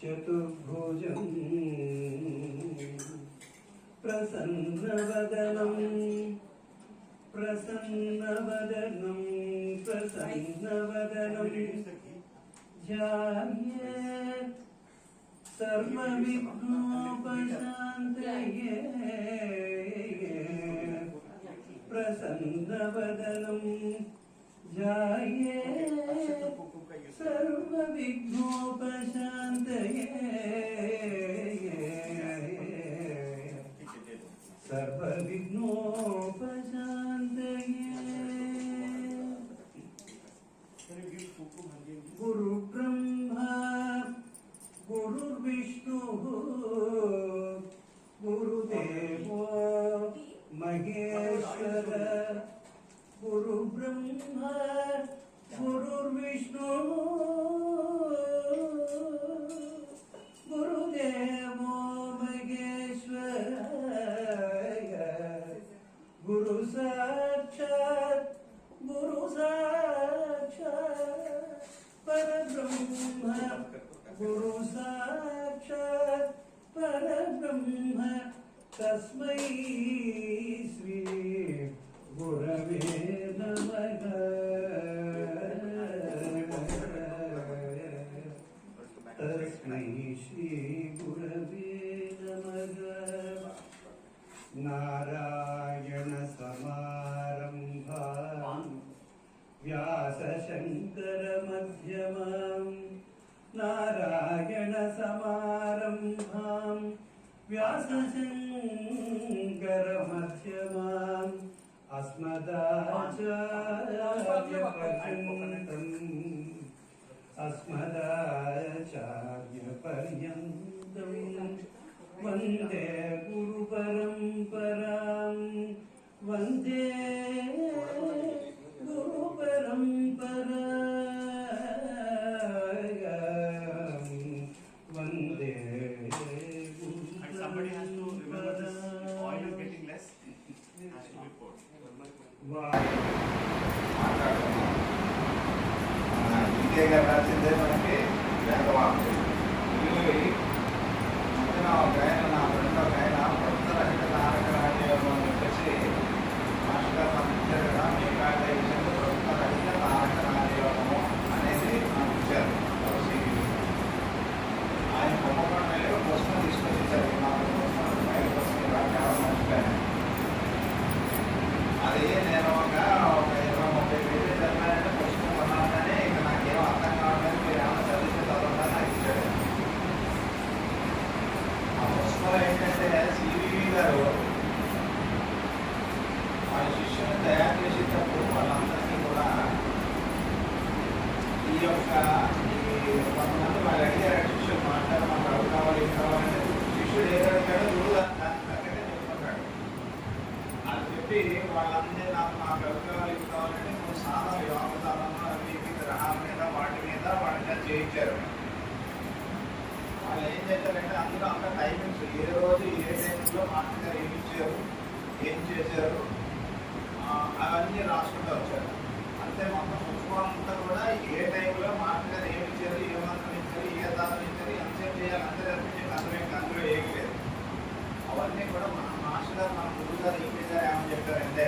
చతుర్భుజం ప్రసన్నవదనం ప్రసన్నవదనం ప్రసన్నవదనం ధ్యాయే సర్వవిఘ్నోపశాంతయే ప్రసన్నవదనం ధ్యాయే సర్వవిఘ్నోపశాంతయే సర్వవిఘ్నోపశాంతయే గురు బ్రహ్మా గురుర్విష్ణు గురుదేవో మహేశ్వర గురు బ్రహ్మా గురుర్విష్ణు గురుదేవో మహేశ్వర గురు సాక్షాత్ పరబ్రహ్మ గురు సాక్షాత్ పరబ్రహ్మ తస్మై శ్రీ గురవే నమః తస్మై శ్రీ గురవే నమః నారాయణ సమారంభాం వ్యాస శంకర మధ్యమాం నారాయణ సమారంభాం వ్యాస శంకర మధ్యమాం అస్మదాచార్య పర్యంతం వందే గురు పరంపరాం వందే గురు పరంపరా వందే ఈజీగా రాసిందే మనకి వేదవాక్యం మధ్యన ఒక ఆయన నా ఫ్రెండ్ ఒక ఆయన భక్తరహిత తారక రాజయోగం అని చెప్పేసి మాస్టర్ గారు నాకు ఇచ్చారు కదా మీ కాంటాక్షన్ భక్తరహిత తారక రాజయోగము అనేది నాకు ఇచ్చారు. ఆయన కుంభకోణంలో పుస్తకం తీసుకొని ఇచ్చారు. నాకు పుస్తకం 5% రాజ్యాలు మర్చిపోయాను. అది నేను ఒక 20-30 పేజీలు చదివానంటే పుస్తకం కొన్నాను కానీ ఇక నాకేమో అర్థం కావట్లేదు. మీరు ఏమైనా చదివితే చదవడం నాకు ఇచ్చాడు. ఆ పుస్తకంలో ఏంటంటే సివివి గారు వాళ్ళ శిష్యుని తయారు చేసేటప్పుడు వాళ్ళందరికీ కూడా ఈ యొక్క కొంతమంది వాళ్ళు అడిగారు శిష్యులు మాట్లాడారు మాకు అవి కావాలి ఇది కావాలంటే శిష్యుడు ఏదో అడిగాడో గురువు దానికి తగ్గట్టే చెప్తుంటాడు. అది చెప్పి వాళ్ళందరూ నాకు అవి కావాలి ఇది కావాలంటే కొన్ని సాధన యోగ సాధనలు అవి గ్రహాల మీద వాటి మీద వాళ్ళ చేయించారు. వాళ్ళు ఏం చేశారంటే అందులో అంత టైమింగ్స్ ఏ రోజు ఏ టైంలో మాస్టర్ గారు ఏమి ఇచ్చారు ఏం చేశారు అవన్నీ రాసుకుంటూ వచ్చారు. అంతే మొత్తం పుష్పం అంతా కూడా ఏ టైంలో మాస్టర్ గారు ఏమి ఇచ్చారు ఏ మంత్రం ఇచ్చారు ఏ దానం ఇచ్చారు ఎంతసేపు చేయాలి అంతే తప్పించి అందులో ఏమి లేదు. అవన్నీ కూడా మన మాస్టర్ గారు మన గురువు గారు ఏం చేశారు ఏమని చెప్పారంటే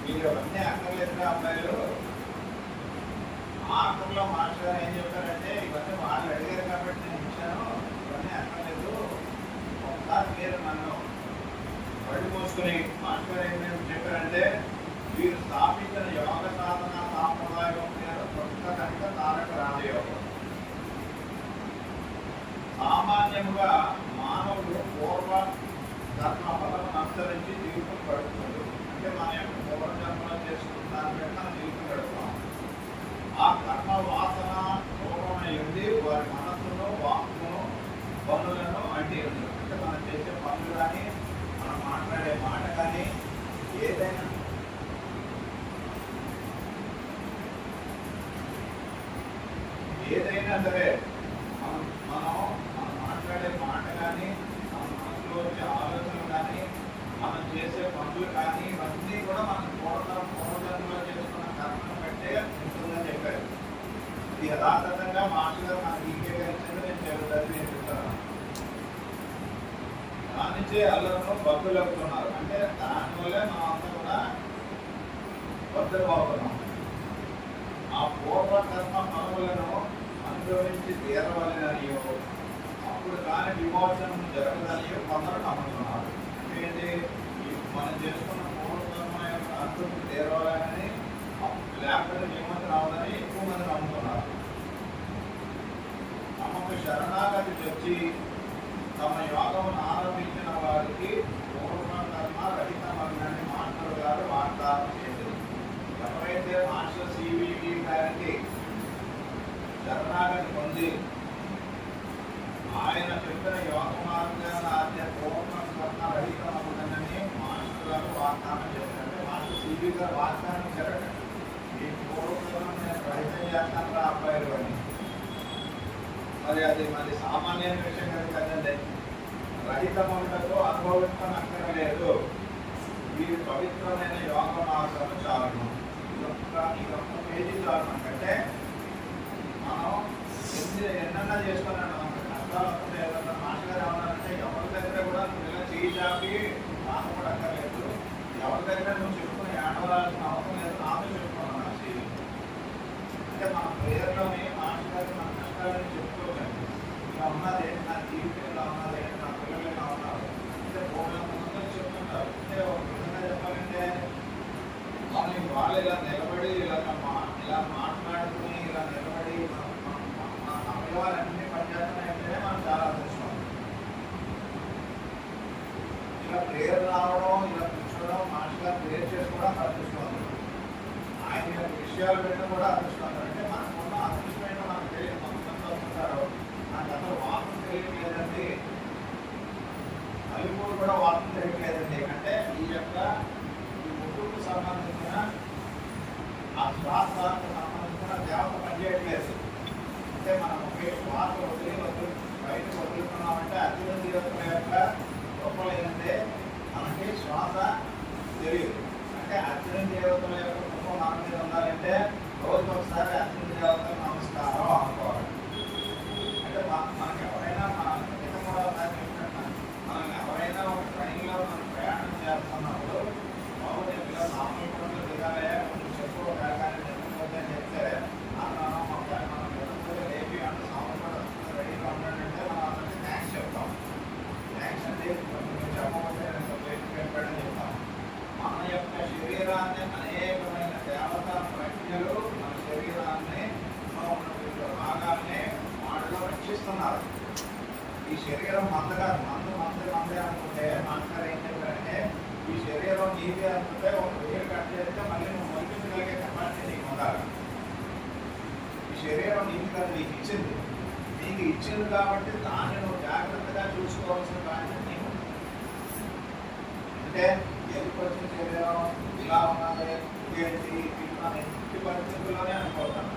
మీరు అవన్నీ అక్కర్లేదు అబ్బాయిలు. ఆఖరిలో మాస్టర్ గారు ఏం చెప్పారంటే ఇవన్నీ వాళ్ళు అడిగారు కాబట్టి నేను ఇచ్చాను ఇవన్నీ అక్కర్లేదు. ఒకసారి మీరు నన్ను పడి మోసుకుని మాస్టర్ గారు ఏం చెప్పారంటే వీరు స్థాపించిన యోగ సాధన సాంప్రదాయం పేరు పుస్తకహిత తారక రాజయోగం. సామాన్యముగా మానవుడు పూర్వ ధర్మ ఫలము అనుసరించి జీవితం గడుపుతుంది. అంటే మన యొక్క పూర్వజన్మలో చేసుకున్న దాన్ని బట్టి మనం జీవితం గడుపుతాం. ఆ కర్మ వాసన రూపమై ఉండి వారి మనస్సును వాక్కును పనులను అంటే అంటే మనం చేసే పనులు కానీ మనం మాట్లాడే మాట కానీ ఏదైనా సరే మనం మాట్లాడే మాట కానీ మన మనసులో వచ్చే ఆలోచనలు కానీ మనం చేసే పనులు కానీ ఇవన్నీ కూడా మనం పూర్వజన్మలో చేసుకున్న కర్మను బట్టే ఉంటుందని చెప్పారు. ఇది యథార్థంగా మాస్టర్ గారు మనకి ఇంకేగారు దానిచే అల్లరను బగ్గులవుతున్నారు. అంటే దానివల్లే మనం అంతా కూడా బద్దలవుతున్నాం. ఆ పూర్వకర్మ ఫలములను అనుభవించి తీరవలననియో అప్పుడు కానీ విమోచనం జరగదని కొందరు నమ్ముతున్నారు. ఏంటి, మనం చేసుకున్న పూర్వకర్మ యొక్క అనుభూతి తీరవాలని, లేకపోతే విమోచన అవదని ఎక్కువ మంది నమ్ముతున్నారు. తమకు శరణాగతి వచ్చి తమ యోగమును ఆరంభించిన వారికి పూర్వకర్మ రహితమని మాస్టర్ గారు వాగ్దానం చేసింది. ఎవరైతే మాస్టర్ సివివి గారికి శరణాగతి పొంది ఆయన చెప్పిన యోగ మార్గాన్ని పూర్వకర్మ రహితమని మాస్టర్ గారు వాగ్దానం చేశారంటే మాస్టర్ సివి గారు వాగ్దానం ఇచ్చారట. ఈ పూర్వకర్మ నేను రహితం చేస్తాను రా అబ్బాయిలు అని. మరి అది సామాన్యమైన విషయం కదండి. రహితములకు అనుభవించనక్కరలేదు. వీరి పవిత్రమైన యోగ మార్గము చాలను. ఈ ఒక్క పేజీ చాలు. అంటే మనం ఎన్నన్నా చేసుకున్నాను, మనకు కష్టాలు వస్తుంటే ఏదన్నా మాస్టర్ ఏమన్నారంటే ఎవరి దగ్గర కూడా నువ్వు ఇలా చేయి చాపి బాధపడక్కర్లేదు, ఎవరి దగ్గర నువ్వు చెప్పుకుని ఆడవలసిన అవసరం లేదు, నాతో చెప్పుకున్నాను. అంటే మన ప్రేయర్లోని మాస్టర్ గారు మన కష్టాలని చెప్పుకోకండి. ఇలా ఉన్నది ఏంటి, నా జీవితం ఇలా ఉన్నది ఏంటి, నా పిల్లలు ఇలా ఉన్నారు అంటే పూర్ణంగా చెప్తుంటారు. అంటే ఒక విధంగా చెప్పాలంటే మనం వాళ్ళు ఇలా నిలబడి ఇలా మాట్లాడుకుని ఇలా నిలబడి మన అవయవాలన్నీ పనిచేస్తున్నాయంటేనే మనం చాలా అదృష్టం. ఇలా ప్రేయర్ రావడం, ఇలా కూర్చోవడం, మాస్టర్ గారు ప్రేయర్ చేసుకోవడం అదృష్టం. ఆయన విషయాలు వినడం కూడా అదృష్టం. అంటే మనకున్న అదృష్టమైన మనకు తెలియదు. కొంతమంది వస్తుంటారు, నాకు అసలు వాసన తెలియట్లేదండి, అలుపులు కూడా వాసన తెలియట్లేదండి. అంటే ఈ ముక్కుకు సంబంధించిన ఆ శ్వాసకు సంబంధించిన దేవత పనిచేయట్లేదు. అంటే మనం ఒకే శ్వాస బయటకు వదులుతున్నామంటే అర్జున దేవతల యొక్క రూపం ఏంటంటే మనకి శ్వాస తెలియదు. అంటే అర్జున దేవతల యొక్క రూపం మన మీద ఉండాలంటే రోజు ఒకసారి అర్జున దేవతల నమస్కారం అనుకోవాలి. అంటే మనకి ఎవరైనా మనం ఎవరైనా ఒక ట్రైన్లో మనం ప్రయాణం చేస్తున్నప్పుడు బాబు ఇలా నార్మల్ కూడా దిగాలే కొంచెం చెప్పు వేగానే చెప్పకపోతే అని చెప్తే మనం లేపి అంటే సామాన్ కూడా రెడీగా ఉన్నాడంటే మనం అతనికి థ్యాంక్స్ చెప్తాం. థ్యాంక్స్ అంటే కొంచెం చెప్పకపోతే చెప్పాడని చెప్తాం. మన యొక్క శరీరాన్ని అనేకమైన దేవతా ప్రజ్ఞలు మన శరీరాన్ని భాగాన్ని వాటిలో రక్షిస్తున్నారు. ఈ శరీరం మందే అనుకుంటే మాస్టర్ ఏం చెప్పారంటే ఈ శరీరం నీదే అనుకుంటే ఒక వేలు కట్ చేస్తే మళ్ళీ నువ్వు మరిపించగలిగే కెపాసిటీ నీకు ఉండాలి. ఈ శరీరం నీకు కాదు, నీకు ఇచ్చింది కాబట్టి దాన్ని నువ్వు జాగ్రత్తగా చూసుకోవాల్సిన బాధ్యత నీకు. అంటే ఎందుకు వచ్చిన శరీరం ఇలా ఉన్నది ఏంటి ఇంటి పరిస్థితుల్లోనే అనుకోతాను.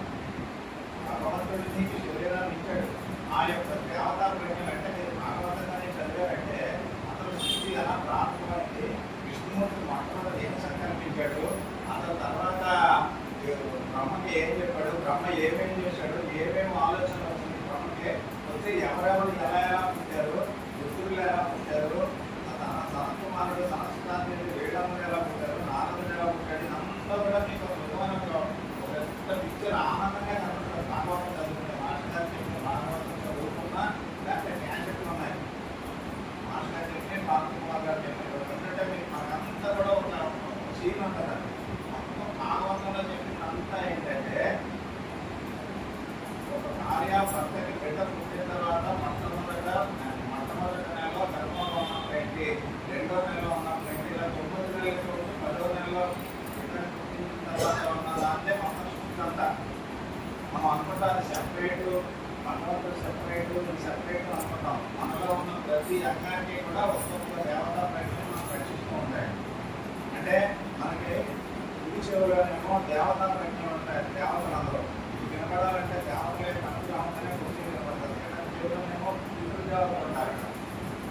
భగవంతుడు నీకు శరీరాన్ని ఇచ్చాడు. ఆ యొక్క దేవతా ప్రేమ అంటే మీరు భాగవతంగానే చదివారంటే అతను సృష్టి ఎలా ప్రారంభమైంది, విష్ణుమూర్తి మొట్టమొదటి ఏం సంకల్పించాడు, అతని తర్వాత బ్రహ్మకి ఏం చెప్పాడు, బ్రహ్మ ఏమేం చేశాడు, ఏమేమి ఆలోచనలు వచ్చింది బ్రహ్మకి వస్తే ఎవరెవరు ఎలా పుట్టారు, రుద్రులు ఎలా పుట్టారు, సనత్కుమారుడు సనత్కాంతుడు వేడముడు ఎలా పుట్టారు, నారదుడు ఎలా పుట్టాడు, అంతా కూడా మీకు ఒక పెద్ద పిక్చర్ ఆనందంగా కనపడుతుంది. భాగవతం చదువుకుంటే మాస్టర్ గారు చెప్పిన భాగవతం చదువుకున్నా లేకపోతే క్యాసెట్లు ఉన్నాయి. మాస్టర్ గారు చెప్పిన సనత్కుమార్ గారు చెప్పిన ఎందుకంటే మీకు మనకంతా కూడా ఒక సీన్ ఉంటుంది. మొత్తం భాగవతంలో చెప్పినంతా ఏంటంటే ఒక భార్య భర్తకి బిడ్డ పుట్టిన తర్వాత మొట్టమొదటి నెలలో గర్భంలో ఉన్నప్పుడు ఏంటి, రెండో నెలలో ఉన్నప్పుడు ఏంటి, ఇలా 9 నెలలకి 10వ నెలలో బిడ్డను పుట్టిన తర్వాత ఉన్నదా అంటే మొత్తం అంతా మనం అనుకుంటాం సెపరేట్, భగవంతుడు సెపరేట్ అనుకుంటాం. మనలో ఉన్న ప్రతి అంగానికి కూడా ఒక్కొక్క దేవతా ప్రజ్ఞ మనం రక్షిస్తూ ఉంటాయి. అంటే మనకి కుడి చెవులోనేమో దేవతా ప్రజ్ఞలు ఉంటాయి. దేవతలు అందరూ వినపడాలంటే దేవతలే కనుక ఉంటేనే కుడి వినపడతారు. చెవులోనేమో పితృదేవతలు ఉంటారు.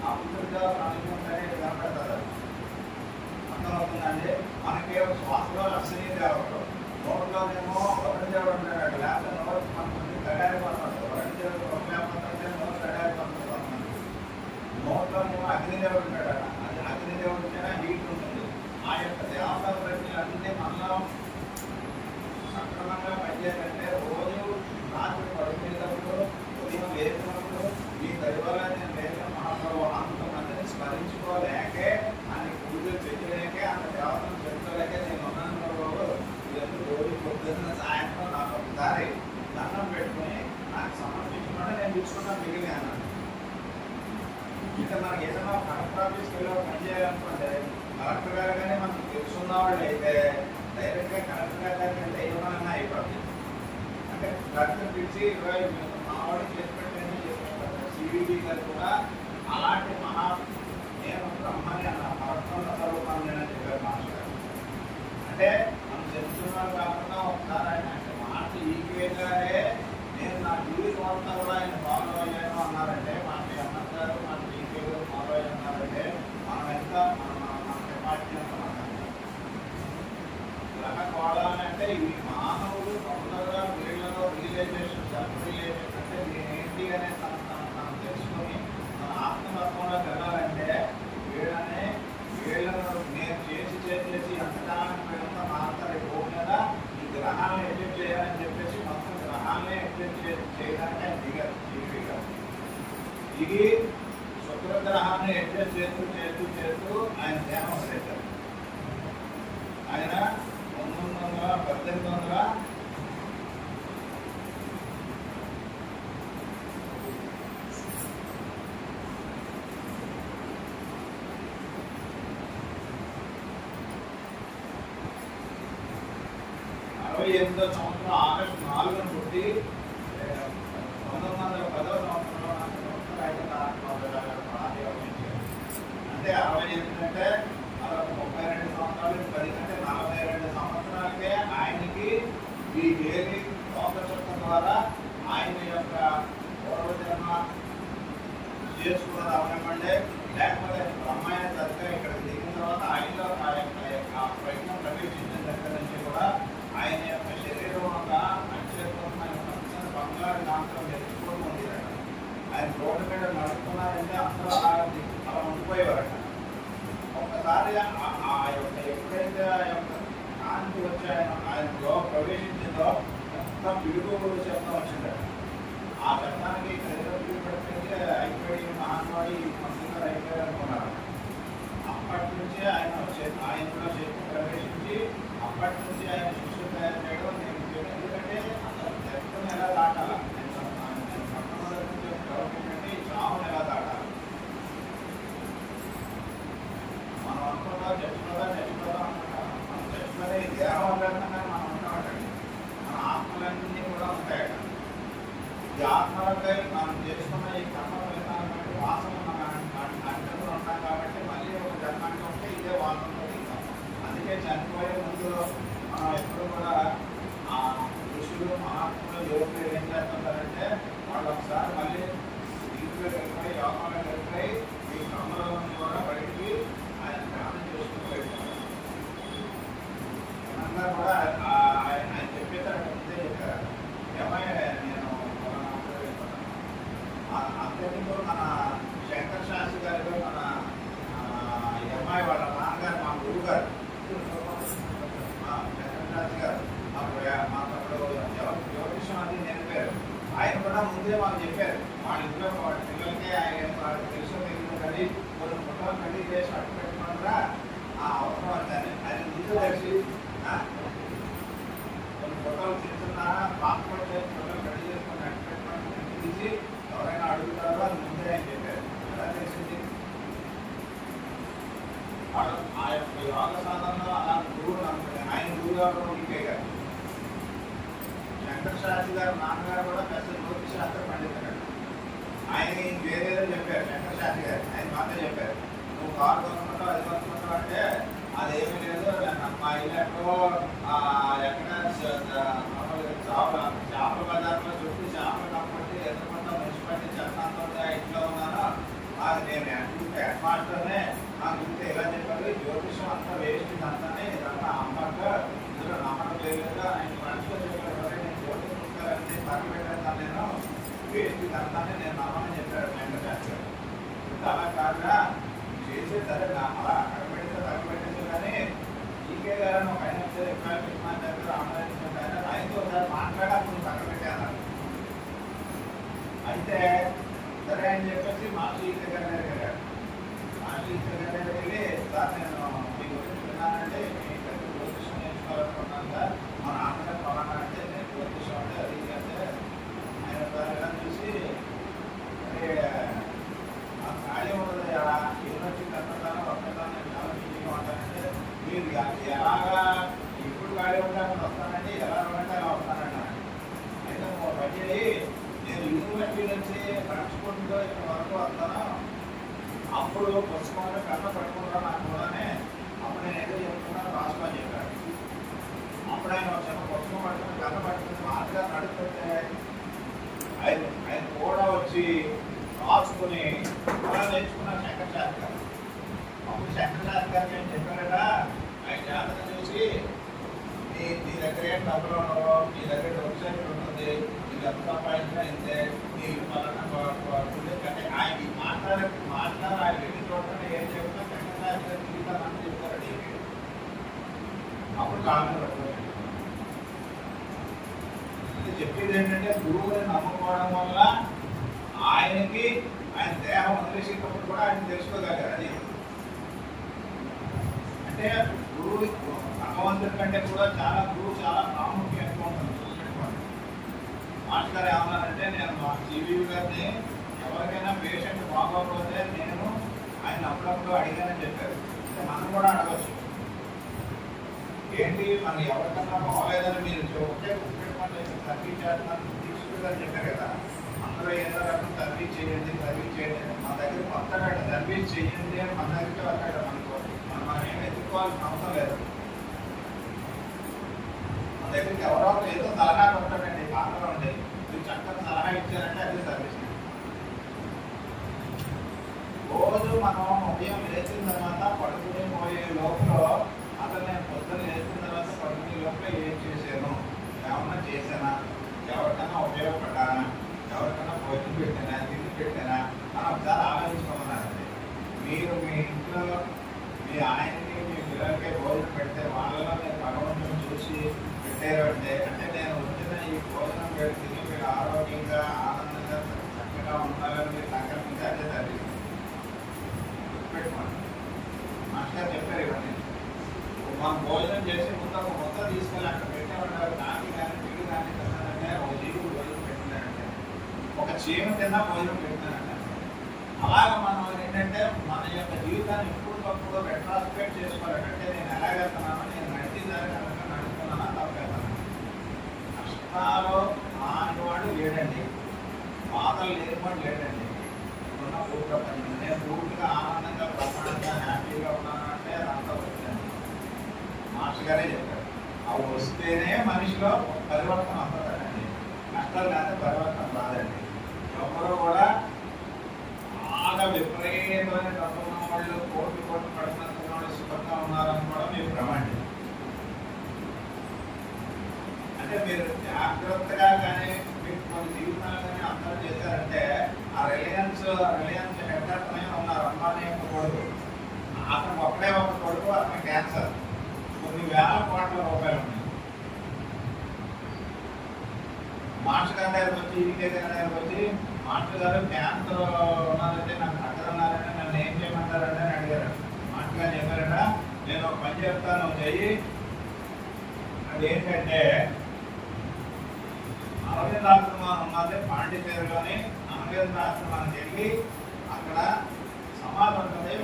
ఆ పితృదేవతలు అనుకుంటేనే వినపడతారు. అర్థమవుతుందండి. మనకేమో శ్వాసలో లక్ష్మీ దేవతలు, నోట్లోనేమో వరుణ దేవుడు ఉంటాడు. లేకపోతే నోరు మనకు గడారి పడుతుంది. వరుణ దేవుడు లేకపోతే నోరు గడారి పడుతుంది. నోట్లోనేమో అగ్నిదేవుడు ఉంటాడు. అంటే మనకి ఏదైనా కలెక్టర్ ఆఫీస్కి వెళ్ళి పని చేయాలనుకుంటే కలెక్టర్ గారు కానీ మనకు తెలుసున్న వాళ్ళు అయితే డైరెక్ట్గా కలెక్టర్ గారి దగ్గరికి వెళ్తే ఏమన్నా అయిపోతుంది. అంటే కలెక్టర్ పిలిచి మా వాడికి చేసి పెట్టండి చేసుకుంటారు. సివిబి గారు కూడా అలాంటి నేను బ్రహ్మని అన్న పరస్పర స్వరూపాన్ని అని చెప్పారు మాస్టర్ గారు. అంటే మనం చెప్తున్నారు కాకుండా ఒకసారి ఆయన అంటే మాట ఈక్వేగానే నేను నా జీవితం అంతా కూడా ఆయన ఫాలో అయ్యాను అన్నారంటే మన అన్నర్ గారు మన ఈక్వే గారు ఫాలో అయ్యి అన్నారంటే మనం ఎంత మన కెపాసిటీ అంతా గ్రహ కోణాలు అంటే ఇవి మానవుడు తొందరగా వీళ్ళలో రియలైజేషన్ సెల్ఫ్ రియలైజేషన్ అంటే నేనేంటి అనే తను తెలుసుకొని మన ఆత్మతత్వంలో వెళ్ళాలంటే వీళ్ళను నేను చేసి అంతకాలం వీళ్ళంతా మారుతారు. భూమి మీద ఈ గ్రహాలను ఎడ్జెక్ట్ చేయాలని చెప్పేసి మొత్తం గ్రహాలనే ఎడ్జెక్ట్ చేయడానికి ఆయన దిగారు. దిగి శుక్రగ్రహాన్ని ఎడ్జెక్ట్ చేస్తూ ఆయన ధ్యానం చేశారు. ఆయన 1800 68వ సంవత్సరం ఆగస్టు 4న పుట్టి 1910వ సంవత్సరంలో అంటే 68 అంటే 32 సంవత్సరాలు 10 అంటే 42 సంవత్సరాలకే ఆయనకి ఈ డైలీ లోకచక్రం ద్వారా ఆయన యొక్క పూర్వజన్మ చేసుకున్నది అవనివ్వండి, లేకపోతే బ్రహ్మాయణ చక్కగా ఇక్కడ దిగిన తర్వాత ఆయనలో ఆ యొక్క ప్రయత్నం ప్రవేశించిన దగ్గర నుంచి కూడా ఆయన యొక్క శరీరం ఒక నక్షత్రమైన బంగారు దాంట్లో మెచ్చుకోవడం ఉండేదట. ఆయన రోడ్డు మీద నడుపుకున్నారంటే అందరూ అలా ఉండిపోయేవారట. ఒక్కసారి ఆ యొక్క ఎప్పుడైతే ఆ యొక్క కాంతి వచ్చి ఆయనలో ప్రవేశించిందో మొత్తం పిలుపులు శబ్దం వచ్చిందట. ఆ శబ్దానికి పిలుపు పెడితే అయిపోయి మహాత్మాడి మంత్రులు అయిపోయారు అనుకున్నారు. అప్పటి నుంచి ఆయనలో శక్తి ప్రవేశించి అప్పటి నుంచి ఆయన శిష్యులు తయారు చేయడం నేను ఎందుకంటే అసలు చరిత్రను ఎలా దాటాలా, మొట్టమొదటి నుంచి గవర్నమెంట్ ఈ చావును ఎలా దాటాలి. మనం అనుకుంటాం చచ్చిపోతాం అనుకుంటాం. మనం చచ్చిపోతే ఈ దేహం వల్లనే మనం ఉంటామంటండి. మన ఆత్మలన్నీ కూడా ఉంటాయట. ఈ ఆత్మలపై మనం చేసుకున్న ఈ కర్మ ఫలితాలను బట్టి వాసన మన అంటూ ఉంటాం కాబట్టి మళ్ళీ ఒక జన్మానికి ఉంటే ఇదే వాసనతో దిగుతాం. అందుకే చనిపోయే ముందు మనం ఎప్పుడు కూడా ఆ ఋషులు మహాత్ములు యోగులు ఏం చేస్తుంటారంటే వాళ్ళు ఒకసారి మళ్ళీ ఇంట్లో వెళ్ళిపోయి యోగంలో వెళ్ళిపోయి ఈ కర్మలను కూడా బయటికి ఆయన ధ్యానం చేసుకుని వెళ్తారు. అందరూ కూడా ఆయన చెప్పేసారు ముందే చెప్పారు. ఏమైనా నేను అంతేందుకు మన శంకర్ శాస్త్రి గారు మన అమ్మాయి వాళ్ళ నాన్నగారు మా గురువు గారు శంకర్ శాస్త్రి గారు మాకు అప్పుడు జ్యోతిషం అది నేర్పారు. ఆయన కూడా ముందే మాకు చెప్పారు. వాళ్ళ ఇంట్లో వాళ్ళ పిల్లలకి ఆయన వాళ్ళకి తెలుసు తెలియదు కానీ కొన్ని ఫోటోలు కట్టి చేసి అట్టు పెట్టుకున్నా ఆ అవసరం అంటాను. ఆయన ముందు తెలిసి కొన్ని ఫోటోలు తీసుకున్నా పాస్పోర్ట్ చేసి ఫోటోలు కట్టి చేసుకుని అట్టు పెట్టుకుని తీసి ఎవరైనా అడుగుతారో అది ముందే ఆయన చెప్పారు. ఎలా తెలిసింది? ఆ యొక్క యోగ సాధనలో అలా గురువులు అనుకుంటారు. ఆయన గురువు గారు ఇంకే గారు శంకర్ శాస్త్రి గారు నాన్నగారు కూడా పెద్ద జ్యోతిష్ శాస్త్ర పండితుడు. ఆయన వేరేదో చెప్పారు శంకర్ శాస్త్రి గారు. ఆయన మాత్రం చెప్పారు నువ్వు కారు కొనుక్కుంటావు అది కొనుక్కుంటావు అంటే అదేమీ లేదు. మా ఇల్లు ఎక్కడో ఎక్కడ చేపల బజార్లో చుట్టూ చేపలు కాబట్టి ఎదుర్కొంటా మున్సిపాలిటీ చెప్తాను ఇంట్లో ఉన్నాను. నేను హెడ్ మాస్టర్నే నాకు ఇంత ఇలా చెప్పారు. జ్యోతిషం అంతా వేస్ట్ అంతానే ఇదంతా అమ్మక ఇందులో నమ్మకం లేదు. ఆయన మనసులో చెప్పారు నేను జ్యోతిషం చూస్తారంటే పక్కన పెట్టేస్తాను నేను వేస్ట్ అంతానే నేను నమ్మని చెప్పారు శంకర్ శాస్త్రి గారు. ఇంత అలా కాదుగా చేసే సరే అలా అక్కడ పెడితే తగ్గ పెట్టేసి కానీ ఈకే గారు ఒక ఆయన వచ్చారు ఎక్కడ దగ్గర ఆమోదించుకుంటారు. ఆయనతో ఒకసారి మాట్లాడి అప్పుడు పక్కన పెట్టాను. అయితే సరే అని చెప్పేసి మాస్టర్ ఈకే గారి దగ్గర వెళ్ళాడు. మాస్టర్ ఈకే గారి దగ్గర వెళ్ళి సార్ నేను మీ గురించి విన్నానంటే మీ దగ్గర జ్యోతిషం నేర్చుకోవాలనుకున్నాను సార్. మా నాన్నగారు పలానా అంటే నేను జ్యోతిషం అంటే అది అంటే ఆయన సార్ ఎలా చూసి ఆ ఖాళీ ఉండదు లేకుండా వస్తానండి, ఎలా ఇవ్వండి అలా వస్తానండి. అయితే ఒక పని నేను యూనివర్సిటీ నుంచి నడుచుకుంటూ ఇక్కడ వరకు వస్తాను, అప్పుడు పుస్తకంలో కన్న పట్టుకుంటాను నాకు కూడానే, అప్పుడు నేను ఏదో చెప్తున్నాను రాసుకోని చెప్పాడు. అప్పుడు ఆయన చిన్న పుస్తకం పట్టుకుని కన్న పట్టుకుని మార్గా నడుస్తుంటే ఆయన కూడా వచ్చి రాసుకుని అలా నేర్చుకున్నాను శంకరశాస్త్రి గారు. అప్పుడు శంకరశాస్త్రి గారికి ఏం చెప్పారట, ఆయన జాతకం చూసి నీ దగ్గర ఏం డబ్బులు ఉండవు, నీ దగ్గర వెబ్సైట్ ఉంటుంది, నీకు ఎంత సంపాదించినా ఇంతే, నీకు అంటే ఆయన మాట్లాడారు ఆయన వెళ్ళి చూడకుండా ఏం చెప్తున్నా శంకరశాస్త్రి గారు తిరుగుతానని చెప్తారు. అప్పుడు కామెంట్ పట్టుకోండి. చెప్పేది ఏంటంటే గురువుని నమ్ముకోవడం వల్ల ఆయనకి ఆయన దేహం వదిలేసేటప్పుడు కూడా ఆయన తెలుసుకోగలిగారు. అది అంటే గురువు భగవంతుడి కంటే కూడా గురువు చాలా ప్రాముఖ్యంగా ఉంటుంది. చూసినటువంటి మాస్టర్ గారు ఏమన్నారంటే, నేను మా జీవీ గారిని ఎవరికైనా పేషెంట్ బాగోకపోతే నేను ఆయన అప్పుడప్పుడు అడిగానని చెప్పారు. అంటే మనం కూడా అడగచ్చు, ఏంటి మనం ఎవరికన్నా బాగోలేదని మీరు ఒకటే సర్వీస్ చేస్తున్నాను తీసుకుందని చెప్పారు కదా, అందరూ ఏదో రకం సర్వీస్ చేయండి మన దగ్గర కొత్తగా సర్వీస్ చేయండి అని మన దగ్గరికి వస్తాడు. మనం ఏమి ఎత్తుకోవాల్సిన అవసరం లేదు. మన దగ్గరికి ఎవరో ఏదో సలహా వస్తాడండి, పాత్రలో ఉండే మీరు చక్కని సలహా ఇచ్చారంటే అదే సర్వీస్. రోజు మనం ఉదయం లేచిన తర్వాత పడుకునే పోయే లోపల అసలు నేను పొద్దున్న లేచిన తర్వాత పడుకునే లోపల ఏం చేశాను, ఏమన్నా చేశానా, ఎవరికైనా ఉపయోగపడ్డానా, ఎవరికైనా భోజనం పెట్టానా, తిండి పెట్టానా అని ఒకసారి ఆలోచించుకోమన్నారండి. మీరు మీ ఇంట్లో మీ ఆయనకి మీ పిల్లలకి భోజనం పెడితే వాళ్ళలో మీరు భగవంతుని చూసి పెట్టారు అంటే నేను వచ్చిన ఈ భోజనం పెడితే మీరు ఆరోగ్యంగా ఆనందంగా చక్కగా ఉండాలని మీరు సంకల్పించి అదే సర్వీస్ పెట్టుకోండి. మాస్టర్ చెప్పారు ఇవన్నీ. మనం భోజనం చేసి మొత్తం తీసుకెళ్ళి అక్కడ పెట్టేవాళ్ళు నాకి కానీ పిల్లి కానీ తిన్నానంటే ఒక జీవుడు భోజనం పెట్టినాడంటే, ఒక చీమ తిన్నా భోజనం పెట్టినాడంటే, అలాగ మనం ఏంటంటే మన యొక్క జీవితాన్ని ఎప్పటికప్పుడు రెట్రాస్పెక్ట్ చేసుకోవాలంటే నేను ఎలా వెళ్తున్నాను, నేను నడిచేదాన్ని కనుక నడుస్తున్నానా తప్పేస్తాను. కష్టాలు ఆనవాడు లేడండి, బాధలు లేనివాడు లేడండి. ఉన్న ప్రపంచం నేను పూర్తిగా ఆనందంగా ప్రశాంతంగా హ్యాపీగా ఉన్నానంటే అదంతా వచ్చింది. మాస్టర్ గారే చెప్పారు, అవి వస్తేనే మనిషిలో పరివర్తన వస్తుందండి. కష్టాలు లేకపోతే పరివర్తన రాదండి. ఎవరు కూడా బాగా విపరీతమైన డబ్బు ఉన్న వాళ్ళు కోట్లు పడుతున్న వాళ్ళు సుఖంగా ఉన్నారని కూడా మీరు భ్రమండి. అంటే మీరు జాగ్రత్తగా కానీ మీకు కొన్ని జీవితాలు కానీ అందరూ చేశారంటే ఆ రిలయన్స్ హెడ్ ఉన్నారు, అంబానీ యొక్క కొడుకు, అతను ఒక్కడే ఒక కొడుకు, అతను క్యాన్సర్, కొన్ని వేల కోట్ల రూపాయలు ఉన్నాయి. మాస్టర్ గారి దగ్గరకు వచ్చి ఈకే దగ్గరకు వచ్చి మాస్టర్ గారు క్యాన్సర్ ఉన్నారంటే నాకు అక్కడ ఉన్నారంటే నన్ను ఏం చేయమంటారంటే అని అడిగారు. మాస్టర్ గారు చెప్పారట, నేను ఒక పని చెప్తాను చెయ్యి, అది ఏంటంటే అరవింద్ ఆశ్రమం ఉన్నది పాండిచేరిలోని. అరవింద్ ఆశ్రమానికి వెళ్ళి అక్కడ సమాధి ఉంటుంది,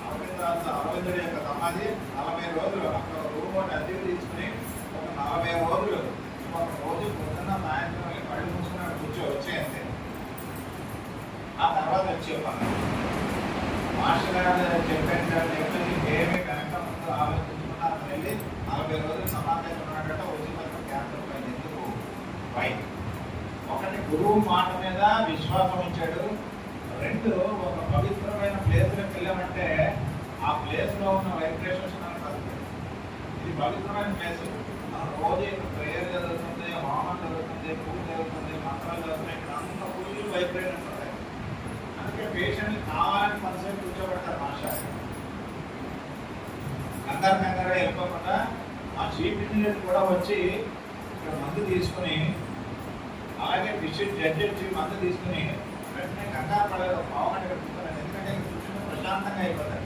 అరవిందుడి యొక్క సమాధి. 40 రోజులు అక్కడ రూమ్ ఒకటి అద్దెకు తీసుకుని ఒక 40 రోజులు ఒక రోజు పొద్దున్న సాయంత్రం కళ్ళు మూసుకుని వచ్చేయండి. ఆ తర్వాత వచ్చి చెప్పాను మాస్టర్ గారు చెప్పాను ఏమీ కనుక ముందు ఆలోచించుకున్నా అతను వెళ్ళి 40 రోజులు సమాధానం ఉన్నట్టు వచ్చి తనకు క్యాన్సర్ పైన ఎందుకు పై ఒకటి గురువు మాట మీద విశ్వాసం ఉంచాడు. 2 ఒక పవిత్రమైన ప్లేస్లోకి వెళ్ళామంటే ఆ ప్లేస్ లో ఉన్న వైబ్రేషన్స్ మనకు వస్తాయి. ఇది పవిత్రమైన ప్లేస్. మన రోజు ప్రేయర్ జరుగుతుంది, హోమం జరుగుతుంది, పూజ జరుగుతుంది, మంత్రాలు జరుగుతున్నాయి, ఇక్కడ అంతా ఫుల్ వైబ్రేషన్స్ ఉంటాయి. అందుకే పేషెంట్ కావాలని మనసేపు కూర్చోబెడతారు మాస్టర్. కంగారు వెళ్ళిపోకుండా ఆ చీఫ్ ఇంజనీర్ కూడా వచ్చి ఇక్కడ మందు తీసుకుని, అలాగే డిస్ట్రిక్ట్ జడ్జి వచ్చి మందు తీసుకుని వెంటనే కంగారు పడలేదు, బాగుంటే ఇక్కడ కూర్చోలేదు. ఎందుకంటే కూర్చుని ప్రశాంతంగా అయిపోతారు.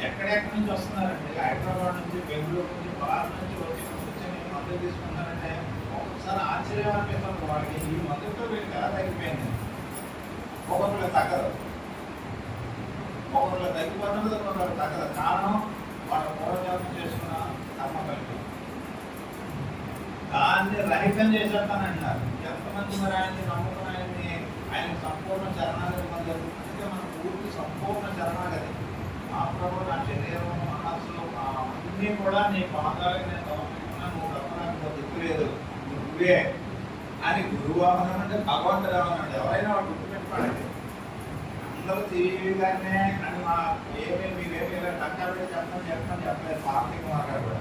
ఎక్కడెక్కడి నుంచి వస్తున్నారంటే హైదరాబాద్ నుంచి, బెంగళూరు నుంచి, భారత్ నుంచి వచ్చి కూర్చొని మందులు తీసుకున్నారంటే ఒక్కొక్కసారి ఆశ్చర్యం అనిపిస్తుంది వాళ్ళకి, ఈ మందులతో వీళ్ళకి ఎలా తగ్గిపోయింది. ఒక్కొక్కరు తగ్గదు, ఒక్కొక్కరు తగ్గిపోతున్నది, ఒక్కొక్కరు తగ్గదు. కారణం వాళ్ళ పూర్వజన్మ చేసుకున్న కర్మ కలిపి. దాన్ని రహితం చేసేస్తానంటారు. ఎంతమంది మరి ఆయన్ని నమ్ముకుని ఆయన సంపూర్ణ శరణాగతి మన జరుగుతుంది. మన పూర్తి సంపూర్ణ శరణాగతి. ఆ ప్రభు నా శరీరం మనస్సు అన్నీ కూడా నీ పాదాలకు నేను సమర్పిస్తున్నా, నువ్వు తప్ప నాకు దిక్కు లేదు, నువ్వే అని గురువు అవనంటే భగవంతుడు అవనండి. ఎవరైనా వాడు గుర్తుపెట్టుకోండి. అందరూ తెలియగానే అని మా మీరేమి ఇలా టంకా పెట్టి చెప్పలేదు. పార్టీకి మాట్లాడు కూడా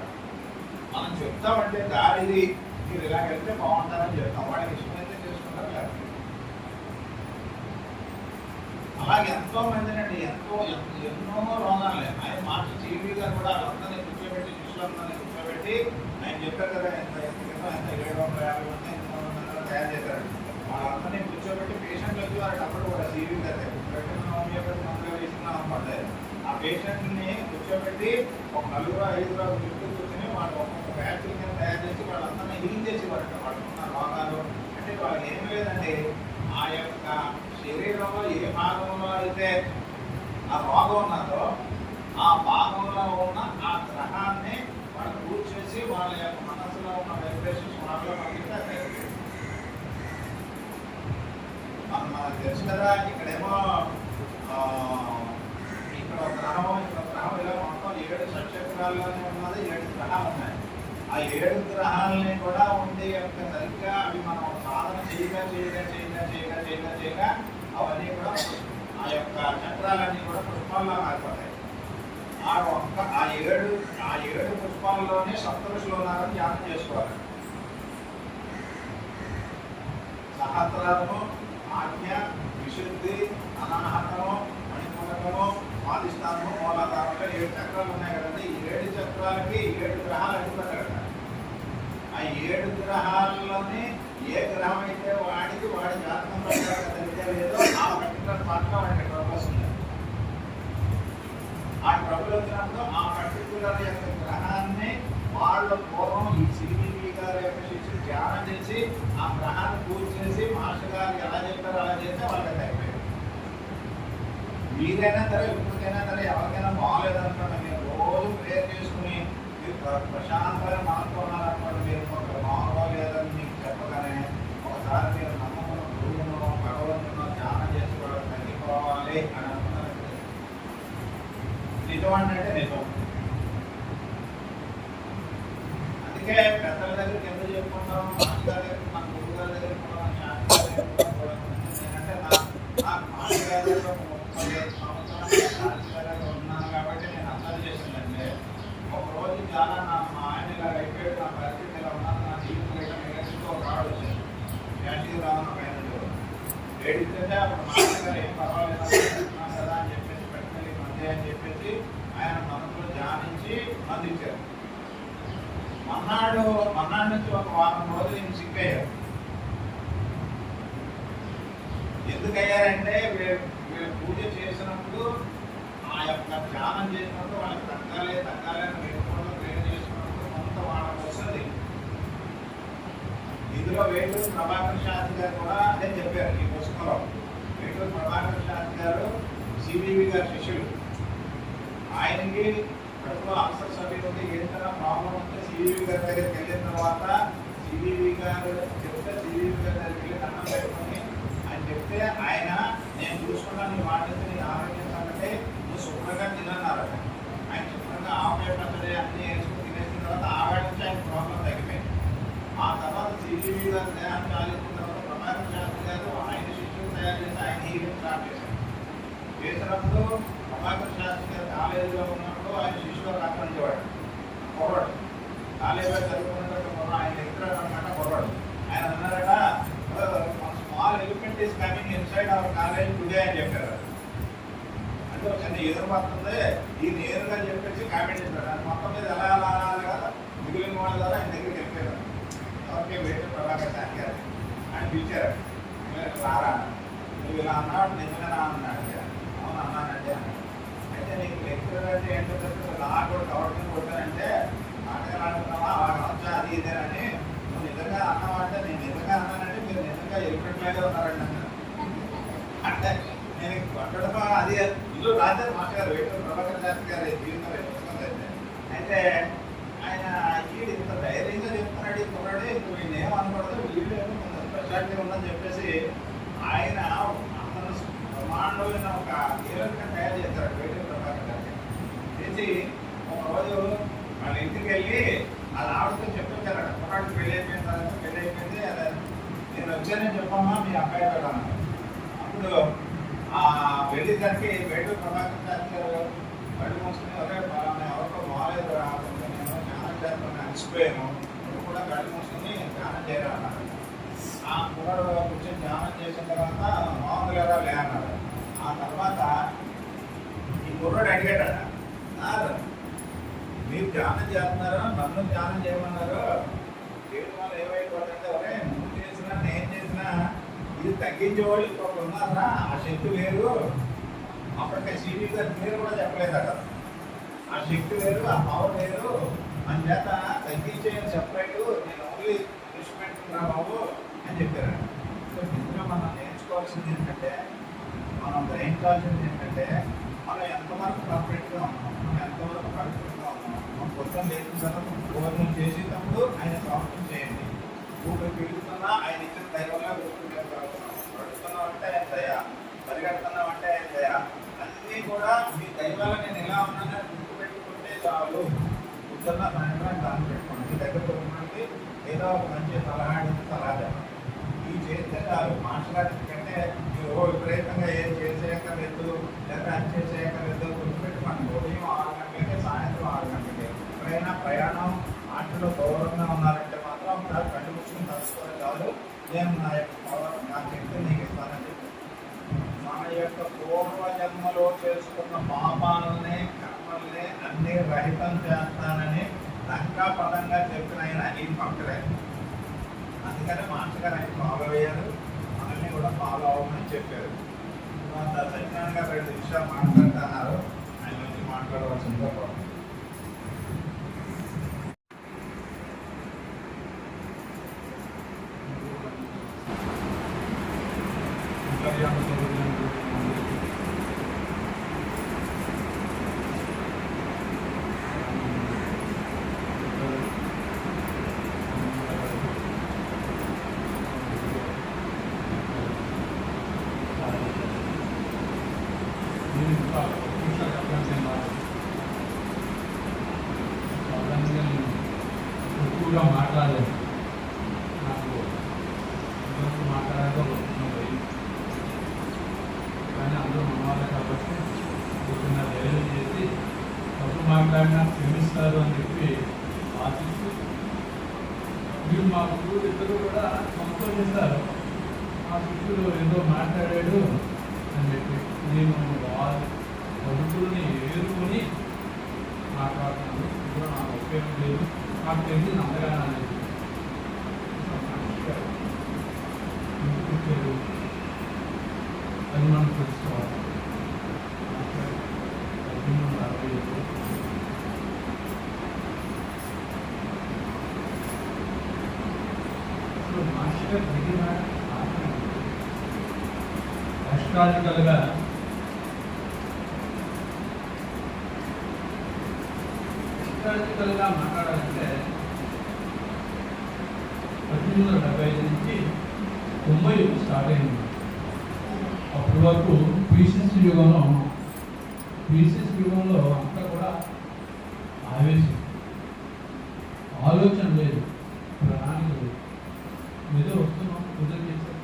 మనం చెప్తామంటే దారిది మీరు ఇలా వెళ్తే బాగుంటుందని చెప్తాం. వాడికి ఇష్టమైతే చేసుకుంటారు లేదు. అలాగే ఎంతో మందినండి ఎన్నో రోగాలు. ఆయన మాస్టర్ టీవీ గారు కూడా వాళ్ళందరినీ కూర్చోబెట్టి శిష్యులందరినీ కూర్చోబెట్టి ఆయన చెప్పారు కదా ఎంత 750 మంది తయారు చేశారు. వాళ్ళందరినీ కూర్చోబెట్టి పేషెంట్లు వచ్చి వారికి అప్పుడు కూడా టీవీ గారు హోమియోపతి మందులు వేసుకున్నాం అనమాట. ఆ పేషెంట్ని కూర్చోబెట్టి ఒక 4-5 చుట్టూ కూర్చొని వాళ్ళు ఒక్కొక్క బ్యాచ్ల కింద తయారు చేసి వాళ్ళందరినీ హీల్ చేసేవారట. వాళ్ళకు ఉన్న రోగాలు అంటే వాళ్ళకి ఏం లేదండి, ఆ యొక్క శరీరంలో ఏ భాగంలో అయితే ఆ రోగం ఉన్నదో ఆ భాగంలో ఉన్న ఆ గ్రహాన్ని వాళ్ళు పూర్తి చేసి వాళ్ళ యొక్క మనసులో ఉన్న వైబ్రేషన్స్ వాళ్ళలో పంపిస్తే మనకు తెలుసు కదా. ఇక్కడేమో ఇక్కడ గ్రహం ఇలా మొత్తం 7 నక్షత్రాల్లోనే ఉన్నది. 7 గ్రహాలు ఉన్నాయి. ఆ 7 గ్రహాలని కూడా ఉండే యొక్క సరిగ్గా అవి మనం సాధన చేయగా అవన్నీ కూడా ఆ యొక్క చక్రాలన్నీ కూడా పుష్పాల్లో మారిపోతాయి. ఆ 7 పుష్పాల్లోనే సప్తఋషులు ఉన్నారని ధ్యానం చేసుకోవాలి. సహస్రారము, ఆజ్ఞ, విశుద్ధి, అనాహతము, మణిపూరకము, స్వాధిష్టానము, మూలాధారంలో 7 చక్రాలు ఉన్నాయి కదండి. ఈ 7 చక్రాలకి 7 గ్రహాలు అధిపతారు. ఆ 7 గ్రహాల్లోనే ఏ గ్రహం అయితే వాడి జాతకంలో తెలితే లేదో ఆ పర్టికులర్ పార్ట్లో వాడికి ట్రబుల్స్ ఉన్నాయి. ఆ ట్రబుల్ వచ్చినప్పుడు ఆ పర్టికులర్ యొక్క గ్రహాన్ని వాళ్ళ పూర్వం ఈ సివివి గారి యొక్క శిష్యులు ధ్యానం చేసి ఆ గ్రహాన్ని పూర్తి చేసి మాస్టర్ గారు ఎలా చెప్పారో అలా చేస్తే వాళ్ళకి అయిపోయింది. మీరైనా సరే ఇప్పటికైనా సరే ఎవరికైనా బాగోలేదనుకోండి, మీరు రోజు ప్రేయర్ చేసుకుని మీరు ప్రశాంతంగా మానుకోవాలనుకోండి, మీరు బాగోలేదని మీకు చెప్పగానే ఒకసారి మీరు నమ్మకం గురువును భగవంతును ధ్యానం చేసుకోవడం తగ్గిపోవాలి అని అనుకున్నారు. నిజం అంటే నిజం. అందుకే పెద్దల దగ్గరికి ఎందుకు చెప్పుకుంటాం, మాస్టర్ గారి దగ్గర మన గురువు గారి దగ్గర అంటే నాకు మాస్టర్ గారి దగ్గర 35 సంవత్సరాలు ఉన్నాను కాబట్టి నేను అర్థం చేసిందంటే ఒక రోజు చాలా మా ఆయన ఇలా అయిపోయాడు, నా పరిస్థితి ఇలా ఉన్నాను, నా జీవితం ఇలా నేర్చుకో రాడు వచ్చాను వ్యాటికి రావడం పైన ఏడిస్తే అప్పుడు మాస్టర్ గారు ఏం పర్వాలేదు కదా అని చెప్పేసి పెట్టుకుని మంది అని చెప్పేసి ఆయన మనసులో ధ్యానించి అందించారు. మన్నాడు నుంచి ఒక వారం రోజులు ఈయన సిక్ అయ్యారు. ఎందుకు అయ్యారంటే వీళ్ళు పూజ చేసినప్పుడు ఆ యొక్క ధ్యానం చేసినప్పుడు వాళ్ళకి తగ్గాలి అని వేడుకోవడం ప్రేమ చేసుకున్నప్పుడు కొంత వాళ్ళకి వస్తుంది. ఇందులో వేటూరు ప్రభాకర్ శాస్త్రి గారు కూడా అదే చెప్పారు ఈ పుస్తకంలో. వేటూరు ప్రభాకర్ శాస్త్రి గారు సివివి గారి శిష్యుడు. ఆయనకి కడుపులో అల్సర్స్ అవి ఉంది, ఏదైనా ప్రాబ్లం ఉంటే సివివి గారి దగ్గరికి వెళ్ళిన తర్వాత సివివి గారు చెప్తే సివివి గారి దగ్గరికి వెళ్ళి దండం పెట్టుకొని ఆయన చెప్తే ఆయన నేను చూసుకున్నాను నీ వాటితో నేను ఆరోగ్యం సంగతే నువ్వు శుభ్రంగా తినన్నారట. ఆయన శుభ్రంగా ఆవకాయ పచ్చడి అన్నీ వేసుకుని తినేసిన తర్వాత ఆవిడ నుంచి ఆయన ప్రాబ్లం తగ్గిపోయింది. ఆ తర్వాత సివివి గారు దేహం చాలించిన తర్వాత ప్రభాకర్ శాస్త్రి గారు ఆయన శిష్యులు తయారు చేసి ఆయన హీలింగ్ స్టార్ట్ చేసినప్పుడు ప్రభాకర్ శాస్త్రి గారు కాలేజీలో ఉన్నప్పుడు ఆయన శిష్యులు ఆక్రమించేవాడు. పొరవాడు కాలేజీలో చదువుకున్నట్టు ఆయన దగ్గర అనమాట పొరవాడు. ఆయన అన్నారట small element is coming inside our college today అని చెప్పారు. అంటే ఒక చిన్న ఎదురు పడుతుంది ఈ నేరుగా చెప్పేసి కామెంట్ చేశారు. అది మొత్తం మీద ఎలా కదా మిగిలిన వాళ్ళ ద్వారా ఆయన దగ్గరికి వెళ్ళిపోయారు. ఎవరికే వేటు ప్రభాకర్ శాస్త్రి గారు ఆయన పిలిచారు. రారా నువ్వు ఇలా అన్నాడు నిజంగా అన్నాడు. అవును అన్నానంటే అయితే నీకు లెక్చరర్ అంటే ఏంటో చెప్తే నాకు కూడా కవర్కింగ్ కొట్టానంటే నాటకాలు ఆడుతున్నావా అలా వచ్చా అది ఇదేనని నువ్వు నిజంగా అన్నావంటే నేను నిజంగా అన్నానంటే మీరు నిజంగా ఎలిపెట్లేగా ఉన్నారండి అంటే నేను కొట్టడం అది ఇల్లు రాజారు మాస్టర్ గారు వేటూరు ప్రభాకర్ శాస్త్రి గారు జీవితంలో పుస్తకం అయితే ఆయన వీడు ఇంత ధైర్యంగా చెప్తున్నాడు ఈ కుర్రాడు నువ్వు అట్లాంటివి ఉందని చెప్పేసి ఆయన అతను బ్రహ్మాండమైన ఒక కీలకంగా తయారు చేశారు వేరే ప్రభాకర్ గారికి. చేసి ఒకరోజు వాళ్ళ ఇంటికి వెళ్ళి వాళ్ళ ఆవిడతో చెప్పొచ్చారు, కుర్రాడికి పెళ్ళి అయిపోయిన తర్వాత పెళ్ళి అయిపోయింది, అదే నేను వచ్చానని చెప్పమ్మా మీ అబ్బాయి కూడా అన్నారు. అప్పుడు ఆ వెళ్ళేసరికి వేటూరు ప్రభాకర్ గారు కళ్ళు మూసుకుని ఒకే ఎవరికో బాగాలేదు నేను ధ్యానం చేస్తాను అలసిపోయాను, నువ్వు కూడా కళ్ళు మూసుకుని ధ్యానం చేయరా అన్నారు. ఆ కుర్రాడు కూర్చొని ధ్యానం చేసిన తర్వాత మామూలుగా లే అన్నారు. ఆ తర్వాత ఈ కుర్రాడు అడిగాడు, మీరు ధ్యానం చేస్తున్నారా, నన్ను ధ్యానం చేయమన్నారు, చేయడం వల్ల ఏమైపోతుందంటే ఒరే నువ్వు చేసినా నేను చేసినా ఇది తగ్గించేవాళ్ళు ఇంకొకరు ఉన్నారా, ఆ శక్తి వేరు. అప్పటికే సివి గారి పేరు కూడా చెప్పలేదట. ఆ శక్తి వేరు, ఆ పవర్ వేరు, అని చేత తగ్గించేది సెపరేట్, నేను ఓన్లీ ఇన్స్ట్రుమెంట్ రా బాబు అని చెప్పారు. సో ఇందులో మనం నేర్చుకోవాల్సింది ఏంటంటే, మనం గ్రహించాల్సింది ఏంటంటే, మనం ఎంతవరకు పర్ఫెక్ట్గా ఉన్నాం, మనం ఎంతవరకు పర్ఫెక్ట్గా ఉన్నాం. మనం పొద్దున్న లేచిన తర్వాత భోజనం చేసేటప్పుడు ఆయన ప్రార్థన చేయండి. ఊపిరి పీడుతున్నా ఆయన ఇచ్చిన దైవంగా గుర్తుపెట్టుకుంటున్నాం. పడుతున్నాం అంటే ఆయన దయ, పరిగెడుతున్నాం అంటే ఆయన దయ. అన్నీ కూడా మీ దైవాల నేను ఎలా ఉన్నానని గుర్తుపెట్టుకుంటే చాలు. పొద్దున్న సాయంత్రం దాన్ని పెట్టుకోండి. మీ దగ్గర ఉన్నది ఏదో ఒక మంచి సలహా చెప్పండి. ఈ చేస్తే చాలు. మార్షల్ ఆర్ట్స్ కంటే విపరీతంగా ఏం చేసేయక్కర్లేదు, లేదా అది చేసేయక్కర్లేదు. గుర్తుపెట్టుకోండి, ఉదయం 6 గంటలకి సాయంత్రం 6 గంటలకి ఎప్పుడైనా ప్రయాణం ఆటలో దూరంగా ఉన్నారంటే మాత్రం ఒకసారి కళ్ళు ముచ్చుకుని తలుచుకోవాలి చాలు. నేను నా యొక్క పవర్ నా శక్తి నీకు ఇస్తానని చెప్పి మన యొక్క పూర్వజన్మలో చేసుకున్న పాపాలని కర్మల్ని అన్ని రహితం చేస్తానని లంకా పదంగా చెప్పిన ఆయన ఈ భక్తులే. అందుకనే మాస్టర్ గారు ఆయన ఫాలో అయ్యారు, మనల్ని కూడా ఫాలో అవ్వమని చెప్పారు. సత్యనారాయణ గారు 2 నిమిషాలు మాట్లాడుతున్నారు, ఆయన నుంచి మాట్లాడవలసిందిగా కోరుతున్నాను. ఎక్కువగా మాట్లాడలేదు, నాకు మాట్లాడడం కానీ అందరూ మన వాళ్ళే కాబట్టి చిన్న ధైర్యం చేసి తప్పు మాట్లాడినా క్షమిస్తారు అని చెప్పి ఆశిస్తూ మీరు మా గురువు ఇద్దరు కూడా సంతోషిస్తారు. మా శిష్యుడు ఏదో మాట్లాడాడు అని చెప్పి నేను వాళ్ళ పద్ధతుల్ని ఎదుర్కొని మాట్లాడుతున్నాను. ఇప్పుడు నాకు ఉపయోగం లేదు, నాకు తెలిసి అంతగానే అనేది అది మనం తెలుసుకోవాలి. 1860 మాస్టర్ అస్ట్రాలజికల్గా మాట్లాడాలంటే 1875 నుంచి 90 స్టార్ట్ అయింది. అప్పటి వరకు పీసెస్ యుగంలో అంతా కూడా ఆవేశం, ఆలోచన లేదు, ప్రణాళిక లేదు. ఏదో వస్తున్నాం, ఏదో చేసాం,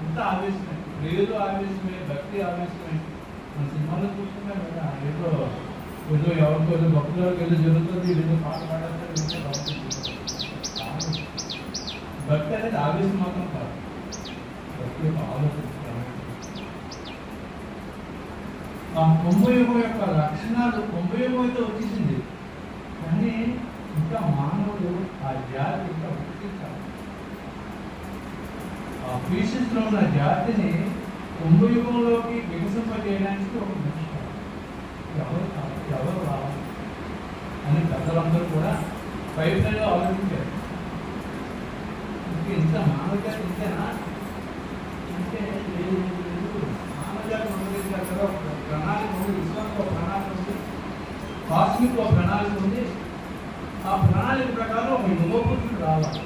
అంతా ఆవేశమే. ఏదో ఆవేశమే, భక్తి ఆవేశమే. మన సినిమాలో చూస్తున్నాం కదా, ఏదో ఎవరికో ఏదో భక్తులకు ఏదో జరుగుతుంది, ఏదో పాట పాడాలి, భక్తి అనేది ఆవేశం మాత్రం కాదు, భక్తి యొక్క ఆలోచన. ఆ కుంభయోగం యొక్క లక్షణాలు కుంభయోగంతో వచ్చేసింది, కానీ ఇంకా మానవుడు ఆ జాతి ఇంకా గుర్తించాలి. ఆ పీసెస్లో ఉన్న జాతిని కుంభయుగంలోకి వికసింపజేయడానికి ఒక మనిషి ఎవరు రావాలి అని పెద్దలందరూ కూడా ప్రయత్నంగా ఆలోచించారు. ఇంత మానవజాతి ఇంతేనా అంటే మానవజాతి ఉండగలిగారు. ఒక ప్రణాళిక ఉంది, విశ్వానికి ఒక ప్రణాళిక ఉంది, కాస్మిక్ ఒక ప్రణాళిక ఉంది. ఆ ప్రణాళిక ప్రకారం ఒక యుగపురుషుడు రావాలి.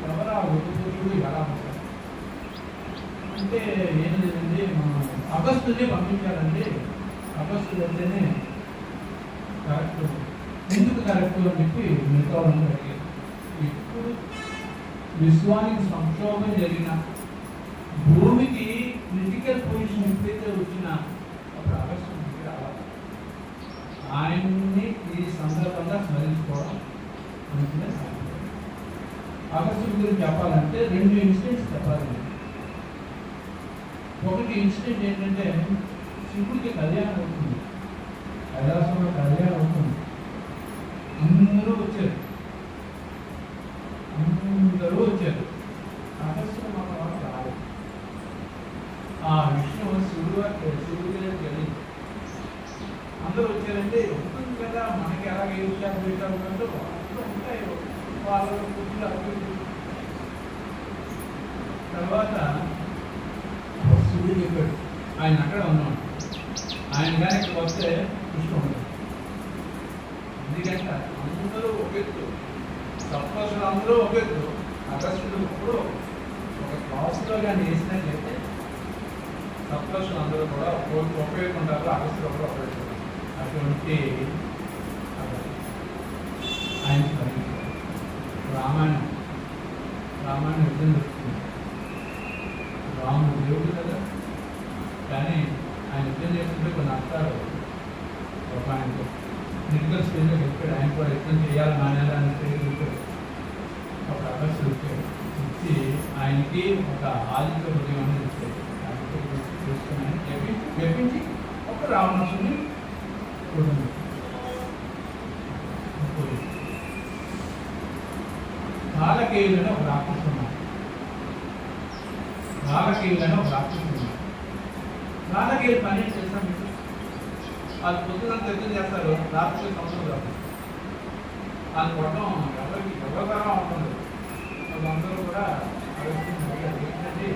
ఎవరు ఆ యుగపురుషుడు ఎలా ఉంటారు? అంటే ఏం లేదండి, మనం ఆగస్టునే పంపించాలండి. ఆగస్టు వెళ్తేనే కరెక్ట్. ఎందుకు కరెక్ట్ అని చెప్పి మిగతా వాళ్ళని అడిగారు. ఇప్పుడు విశ్వానికి సంక్షోభం జరిగిన, భూమికి క్రిటికల్ పొజిషన్ ఎప్పుడైతే వచ్చినా అప్పుడు ఆగస్టు రావాలి. ఆయన్ని ఈ సందర్భంగా స్మరించుకోవడం మంచిగా సాధ్యం. ఆగస్టు గురించి చెప్పాలంటే 2 ఇన్సిడెంట్స్ చెప్పాలి. ఒకటి ఇన్సిడెంట్ ఏంటంటే, శివుడికి కళ్యాణం అవుతుంది, కైలాసంలో కళ్యాణం అవుతుంది. అందరూ వచ్చారు. ఆగస్టు మాత్రం రాలేదు. ఆ విషయం శివుడి తెలియదు. అందరూ వచ్చారంటే ఉంటుంది కదా, మనకి ఎలాగ ఏ విషయాలు పెట్టారు అంటే అందరూ ఉంటాయి. వాళ్ళ బుద్ధులు అభివృద్ధి తర్వాత శివుడు చెప్పాడు, ఆయన అక్కడ ఉన్నాడు, ఆయన కానీ ఇక్కడ వస్తే కృష్ణ ఉండదు. ఎందుకంటే అందరూ ఒక ఎత్తు, సప్తసులు అందరూ ఒక ఎత్తు. అగస్టుడు ఇప్పుడు ఒక క్లాస్లో కానీ వేసినట్లయితే సప్తసులు అందరూ కూడా ఉపయోగించుకుంటారు, అగస్టుడు కూడా ఉపయోగించుకుంటారు. అటువంటి ఆయన రామాయణం యుద్ధం జరుగుతుంది. రాముడు దేవుడు కదా, కానీ ఆయన యుద్ధం చేస్తుంటే కొన్ని అర్థాలు ఒక ఆయనతో క్రిటికల్ స్టేజ్లో చెప్పాడు. ఆయన కూడా యుద్ధం చేయాలి మానేలా అని చెప్పాడు. ఒక అగస్టు ఇచ్చి ఆయనకి ఒక ఆదిత్య హృదయం అనేది ఇచ్చాడు. చేసుకుని చెప్పించి ఒక రావణాసుని కాలకేయులను ఒక రాక్షసుడు ఉన్నాడు. కాలకేయులు పని చేస్తాం. మీకు అది పొద్దున యుద్ధం చేస్తారు, రాత్రి సంవత్సరం కాదు. అది కొట్టడం ఎవరికరం అవుతుంది. వాళ్ళందరూ కూడా ఏంటంటే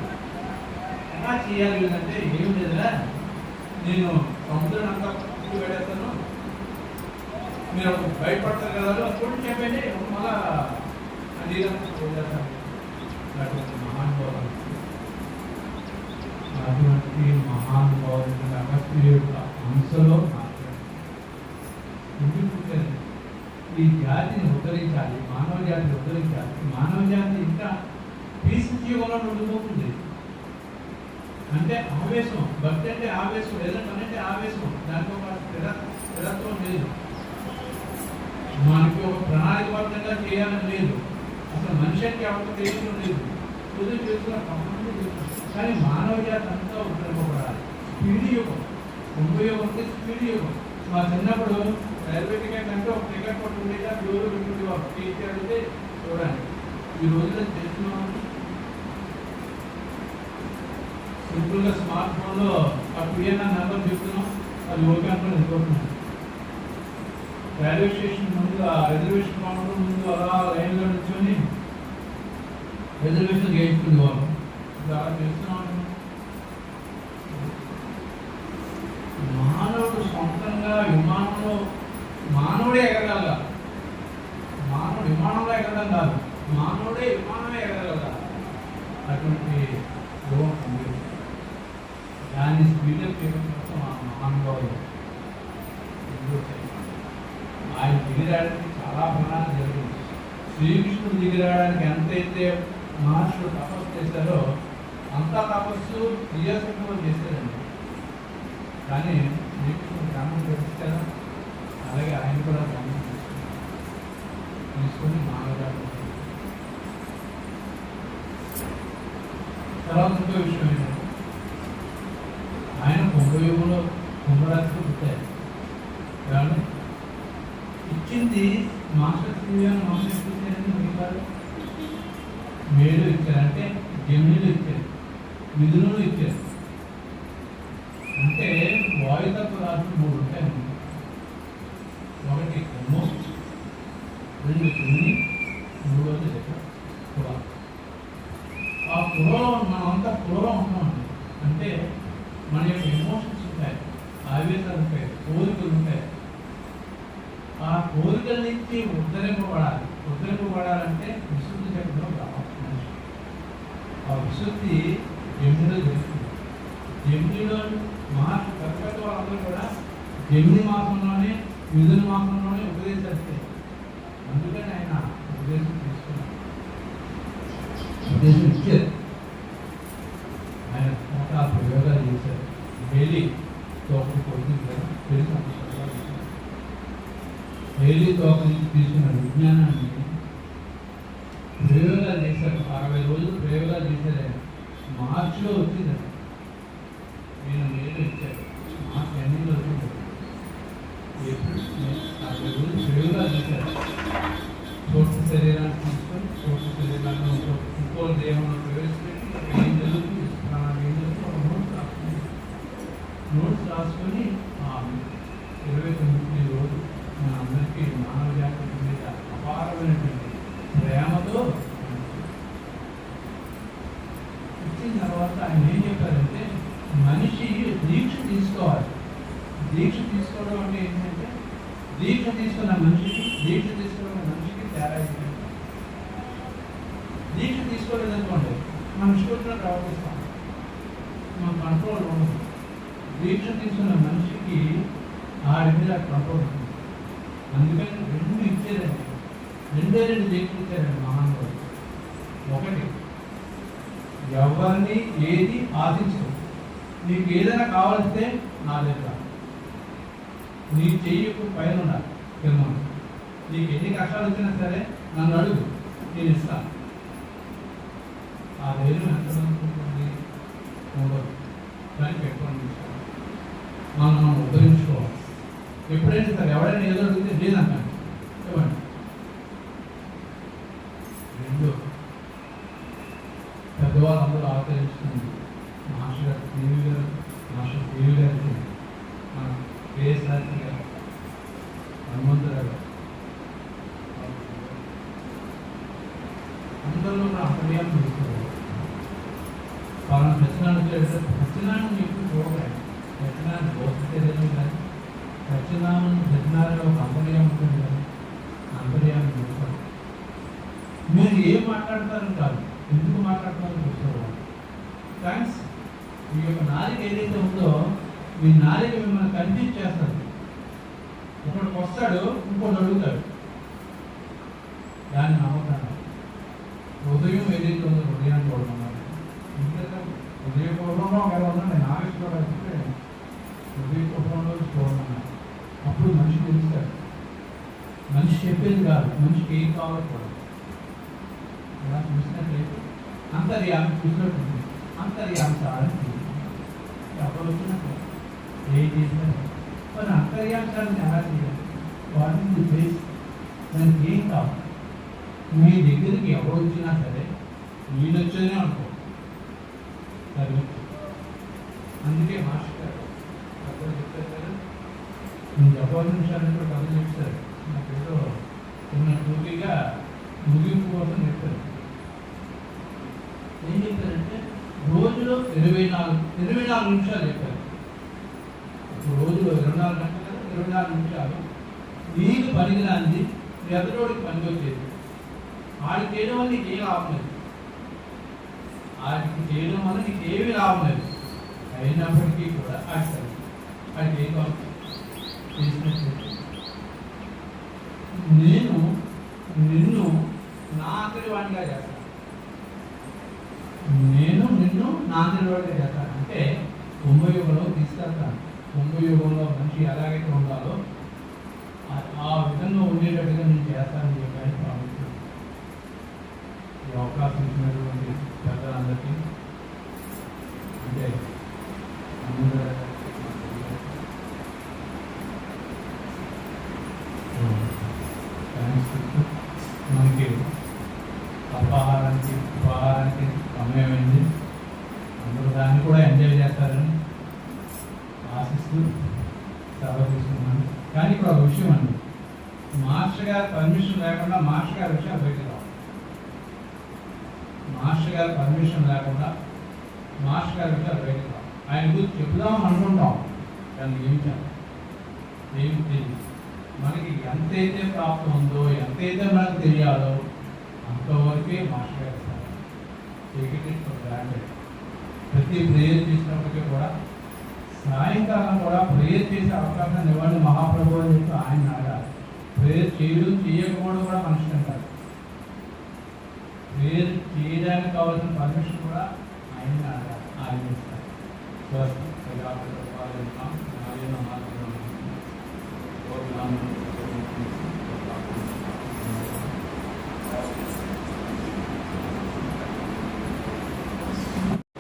ఎలా చేయాలి అంటే, ఏం లేదా నేను సముద్రం అంతా వెళ్ళేస్తాను, మీరు బయటపడతారు కదా చూడండి చెప్పండి, మళ్ళా అటువంటి మహానుభావులు అగస్త్య యొక్క అంశలో మాట్లాడారు. ఎందుకంటే ఈ జాతిని ఉద్ధరించాలి, మానవ జాతిని ఉద్ధరించాలి. మానవ జాతి ఇంకా పీస్ జీవంలో ఉండిపోతుంది. అంటే ఆవేశం, భక్తి అంటే ఆవేశం, ఏదైనా పని అంటే ఆవేశం, దాంట్లో స్థిరత్వం లేదు. మనకి ఒక ప్రణాళికబద్ధంగా చేయాలని లేదు. అసలు మనిషికి ఎవరికి తెలియడం లేదు. పొద్దున చేసుకున్న కొంతమంది కానీ మానవ జాతి అంతా ఉద్ధరింపబడాలి. స్పీడ్ యుగం, కుంభయోగం అంటే స్పీడ్ యుగం. మా చిన్నప్పుడు రైల్వే టికెట్ అంటే ఒక టికెట్ కొట్టు ఉండేది, ఫ్లోర్ పెట్టుకుంటే టీసీ అడిగితే చూడండి. ఈ రోజుల్లో చేస్తున్నాం సింపుల్గా స్మార్ట్ ఫోన్లో ఆ పిఎన్ఆర్ నెంబర్ చెప్తున్నాం, అది ఓకే అనుకుని వెళ్ళిపోతున్నాం. రైల్వే స్టేషన్ ముందు ఆ రిజర్వేషన్ కౌంటర్ ముందు అలా లైన్లో నుంచొని రిజర్వేషన్ చేయించుకునే వాళ్ళు. అలా చేస్తున్నాం. మానవుడు సొంతంగా విమానంలో మానవుడే ఎగరగల, మానవుడు విమానంలో ఎగరడం కాదు, మానవుడే విమానమే ఎగరగల. అటువంటి యోగం ఉంది. దాన్ని స్పీడప్ చేయడం కోసం ఆ మహానుభావులు ఆయన దిగిరాడానికి చాలా ప్రణాళిక జరిగింది. శ్రీకృష్ణుడు దిగిరాడానికి ఎంతైతే మహర్షులు తపస్సు చేశారో అంతా తపస్సు క్రియాశక్తిలో చేశారండి. కానీ శ్రీకృష్ణుడు జ్ఞానం చేస్తారా, అలాగే ఆయన కూడా జ్ఞానం తీసుకొని మానవజాతి. తర్వాత ఇంకో విషయం ఏంటంటే, ఆయన కుంభయోగంలో కుంభరాశిలో పుట్టారు. కానీ ఇచ్చింది మాస్టర్ మిగతారు మేలు ఇచ్చారు, అంటే జమినీలు ఇచ్చారు, మిథునులు ఇచ్చారు. అంటే వాయుతత్వ రాశులు 3 ఉంటాయండి. ఒకటి మోస్ట్, 2 జమిని, 3వది కుల. ఆ కులలో మనమంతా కులలో ఉంటామండి. అంటే మన యొక్క ఎమోషన్స్ ఉంటాయి, ఆవేశాలు ఉంటాయి, కోరికలు ఉంటాయి. ఆ కోరికల నుంచి ఉద్ధరింపబడాలి. ఉద్ధరింపబడాలంటే విశుద్ధి చక్రంలో రావాలి. ఆ విశుద్ధి ఎముడు జమినిలో మహర్షి పెద్ద వాళ్ళందరూ కూడా జమిని మాసంలోనే మిథున మాసంలోనే ఉపదేశాలు. అందుకని ఆయన ఉపదేశం తీసుకున్నారు, ఉపదేశం ఇచ్చారు. ఆయన ఒక ప్రయోగాలు చేశారు. డైలీ తోకటి పోతుంది డైలీ తోక నుంచి తీసుకున్న విజ్ఞానాన్ని ప్రయోగాలు చేశారు. 60 రోజులు ప్రయోగాలు చేశారు. ఆయన మార్చిలో వచ్చింది. నేను నేరు ఇచ్చారు. మార్చి ఎండింగ్లో వచ్చింది. ఏప్రిల్ 60 రోజులు ప్రయోగాలు చేశారు. సూక్ష్మ శరీరాన్ని తీసుకొని సూక్ష్మ శరీరాన్ని ఇంకో దేహంలో ప్రవేశపెట్టి ఏం జరుగుతుంది, ఏం జరుగుతుంది ఒక నోట్స్ రాసుకొని 29 రోజులు మన అందరికీ మానవ జాతి మీద అపారమైనటువంటి ప్రేమతో ఇచ్చిన తర్వాత ఆయన ఏం చెప్పారంటే మనిషి దీక్ష తీసుకోవాలి. దీక్ష తీసుకోవడం అంటే ఏంటంటే దీక్ష తీసుకున్న మనిషికి తేడా ఏంటంటే దీక్ష తీసుకోలేదనుకోండి మనం ఇష్టంగా ప్రవర్తిస్తాం, మన కంట్రోల్ ఉండదు. దీక్ష తీసుకున్న మనిషికి ఆడి మీద కంట్రోల్ ఉంటుంది. అందుకని 2 ఇచ్చారండి. 2 దీక్షలు ఇచ్చారండి మహానుభావులు. ఒకటి, ఎవరిని ఏది ఆశించదు. నీకు ఏదైనా కావాల్సితే నా దగ్గర నీ చెయ్యకు పైన ఉండాలి. కింద నీకు ఎన్ని కష్టాలు వచ్చినా సరే నన్ను అడుగు, నేను ఇస్తాను. ఆ ధైర్యం ఎంత ఉంటుంది ఉండదు. దాన్ని పెట్టుకోండి. మనం ఉద్ధరించుకోవాలి. ఎప్పుడైనా సరే ఎవరైనా ఏదో అడిగితే లేదంటాను ఇవ్వండి. 2, పెద్దవాళ్ళందరూ ఆచరిస్తుంది. మాస్టర్ గారు దేవి గారికి మన కేఎస్ఆర్సీ గారు హనుమంతరావు గారు అందరిలో కూడా అంతర్యాన్ని చూసుకోవాలి. వాళ్ళని సత్యనారాయణ ఎప్పుడు చూడలేదు. సత్యనారాయణ దోషం కానీ సత్యనారాయణ ఒక అంతర్యం ఉంటుంది కానీ అంతర్యాన్ని చూసుకోవాలి. మీరు ఏం మాట్లాడతారని కాదు, ఎందుకు మాట్లాడతారని చూసుకోవాలి. థ్యాంక్స్. మీ యొక్క నాలిక ఏదైతే ఉందో మీ నాలిక మిమ్మల్ని కన్ఫ్యూజ్ చేస్తుంది. ఒకటికి వస్తాడు, ఇంకోటి అడుగుతాడు. దాన్ని నమ్మకాన్ని హృదయం ఏదైతే ఉందో హృదయాన్ని చూడమన్నారు. ఎందుకంటే హృదయపూర్వంలో ఎలా ఉన్నా నేను ఆవిష్కరిస్తే హృదయపూర్వంలో చూడమన్నారు. అప్పుడు మనిషి తెలుస్తాడు. మనిషి చెప్పేది కాదు, మనిషికి ఏం కావాలో కూడా ఇలా చూసినట్లయితే అంతర్యామి చూసినట్టు అంతర్యాంశాలను అప్పుడు వచ్చినట్టు ఏం చేసినట్టు మరి అంతర్యాంశాలను ఎలా చేయాలి? వాటిని బేస్ దానికి ఏం కావాలి? మీ దగ్గరికి ఎవరు వచ్చినా సరే వీళ్ళు వచ్చేనే అనుకో సరే. అందుకే మాస్టర్ గారు అప్పుడు చెప్తారు కదా, నేను 10 నిమిషాలు కూడా కథ చెప్తారు. నాకు ఏదో చిన్న టూకీగా ముగింపు కోసం చెప్తారు. ఏం చెప్తారంటే రోజులో 24 నిమిషాలు చెప్పారు. రోజులో 24 గంటలు కదా, 24 నిమిషాలు నీకు పనికిరాంది ఎదురోడికి పనికి వచ్చేది. ఆడికి చేయడం వల్ల నీకు ఏం లాభం లేదు. ఆడికి చేయడం వల్ల నీకు ఏమీ లాభం లేదు. అయినప్పటికీ కూడా ఆడికి ఏం కావాలి చేసినట్టు నేను నిన్ను నా ఆఖరి వాడిగా చేస్తాను. నేను నిన్ను నా ఆఖరి వాడిగా చేస్తాను అంటే కుంభయుగంలో తీసుకెళ్తాను. కుంభయుగంలో మనిషి ఎలాగైతే ఉండాలో ఆ విధంగా ఉండేటట్టుగా నేను చేస్తానని చెప్పాను. ప్రాముఖ్యం ఈ అవకాశం ఇచ్చినటువంటి పెద్దలందరికీ అంటే మనకి అల్పాహారానికి ఉపాహారానికి సమయం అయింది. అందరూ దాన్ని కూడా ఎంజాయ్ చేస్తారని ఆశిస్తూ సెలవు తీసుకున్నాను. కానీ ఇప్పుడు ఒక విషయం అండి, మాస్టర్ గారి పర్మిషన్ లేకుండా మాస్టర్ గారి విషయాలు బయటకు రావు. మాస్టర్ గారి పర్మిషన్ లేకుండా మాస్టర్ గారి విషయాలు బయటకు రావు. ఆయన గురించి చెప్దామని అనుకుంటాం, దాన్ని ఏమి తెలియదు. మనకి ఎంతైతే ప్రాప్తం ఉందో, ఎంతైతే మనకు తెలియాలో అంతవరకే మాస్టర్ గారు గ్రాంటెడ్. వ్యక్తి ప్రేయర్ చేసినప్పటికీ కూడా సాయంకాలం కూడా ప్రేయర్ చేసే అవకాశం ఇవ్వండి మహాప్రభు అని చెప్పి ఆయన అడగాలి. ప్రేయర్ చేయడం చేయకపోవడం కూడా మనిషి అంటారు. ప్రేయర్ చేయడానికి కావాల్సిన పర్మిషన్ కూడా ఆయన అడగాలి. ఆయన ఇస్తారు.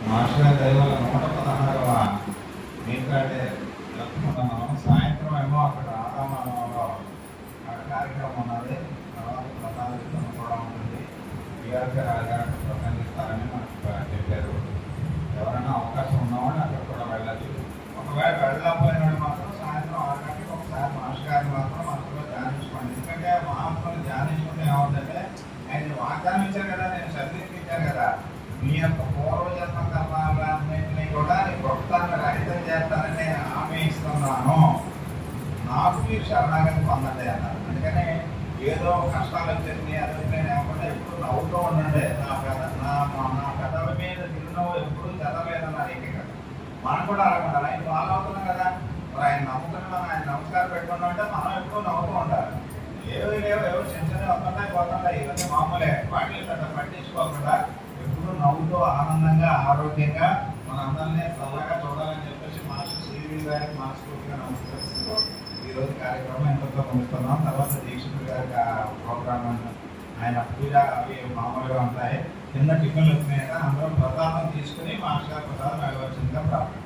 మాస్టర్ దైవాల 116వ మీట్లాడే జరుపుకుంటున్నాం. సాయంత్రం ఏమో అక్కడ ఆదామంలో కార్యక్రమం ఉన్నది. తర్వాత ప్రసాద వితరణ కూడా ఉంటుంది. బీఆర్కే రాజగారు ప్రసంగిస్తారని మనకు చెప్పారు. ఎవరైనా అవకాశం ఉన్నవాడు అక్కడ కూడా వెళ్ళచ్చు. ఒకవేళ వెళ్ళకపోయినాడు మాత్రం సాయంత్రం 6 గంటలకు ఒకసారి మాస్టర్ గారిని మాత్రం మనసులో ధ్యానించుకోండి. ఎందుకంటే మహాత్ములు ధ్యానించుకుంటే ఏమవుతుందంటే ఆయన వాగ్దానం ఇచ్చారు కదా, నేను సర్టిఫికేట్ కదా, మీ యొక్క పూర్వజన్మ కర్మాలన్నింటినీ కూడా భక్తాన్ని రహితం చేస్తానని నేను హామీ ఇస్తున్నాను, నాకు మీరు శరణాగతి పొందండి అన్నారు. అందుకని ఏదో కష్టాలు వచ్చేసి అది నేను ఏమన్నా ఎప్పుడు నవ్వుతూ ఉండండి. నా పెదల మీద తిరునవ్వు ఎప్పుడు చదవలేదన్నారు. ఏకైక మనం కూడా అలాగ ఆయన ఫాలో అవుతున్నాం కదా, మరి ఆయన నమ్ముకుని మనం ఆయన నమస్కారం పెట్టుకున్నాం అంటే మనం ఎప్పుడు నవ్వుతూ ఉంటారు. ఏవి లేవు, ఎవరు చిన్న చిన్నవి వస్తుంటాయి పోతుంటాయి, ఇవన్నీ మామూలే. వాటిని పెద్ద పట్టించుకోకుండా ఎప్పుడు నవ్వుతూ ఆనందంగా ఆరోగ్యంగా మనందరినీ చల్లగా చూడాలని చెప్పేసి మాస్టర్ శ్రీవి గారికి మనస్ఫూర్తిగా నమస్కరిస్తూ ఈరోజు కార్యక్రమం ఎంతో ముగిస్తున్నాం. తర్వాత దీక్షితులు గారికి ప్రోగ్రామ్ ఆయన పూజ అవి మామూలుగా ఉంటాయి. కింద టిఫిన్లు వచ్చినాయి కదా, అందులో ప్రసాదం తీసుకుని మాస్టర్ గారి ప్రసాదం వెళ్ళవలసిందిగా ప్రార్థన.